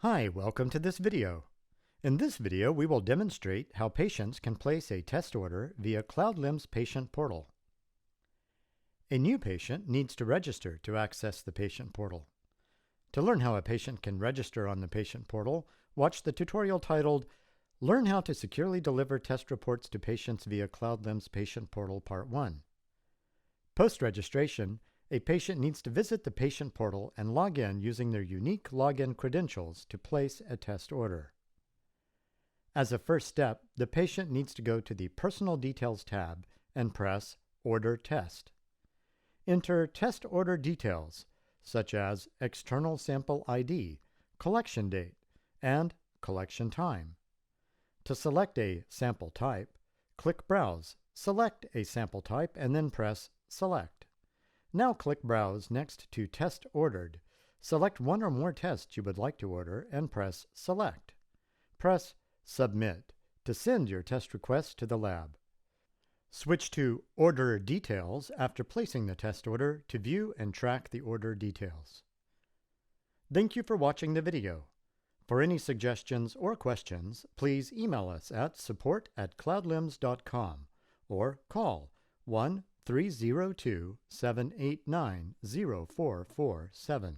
Hi, welcome to this video. In this video, we will demonstrate how patients can place a test order via CloudLIMS Patient Portal. A new patient needs to register to access the patient portal. To learn how a patient can register on the patient portal, watch the tutorial titled Learn How to Securely Deliver Test Reports to Patients via CloudLIMS Patient Portal Part 1. Post-registration, a patient needs to visit the patient portal and log in using their unique login credentials to place a test order. As a first step, the patient needs to go to the Personal Details tab and press Order Test. Enter test order details, such as external sample ID, collection date, and collection time. To select a sample type, click Browse, select a sample type, and then press Select. Now click Browse next to Test Ordered. Select one or more tests you would like to order and press Select. Press Submit to send your test request to the lab. Switch to Order Details after placing the test order to view and track the order details. Thank you for watching the video. For any suggestions or questions, please email us at support@cloudlims.com or call 1-302-789-0447.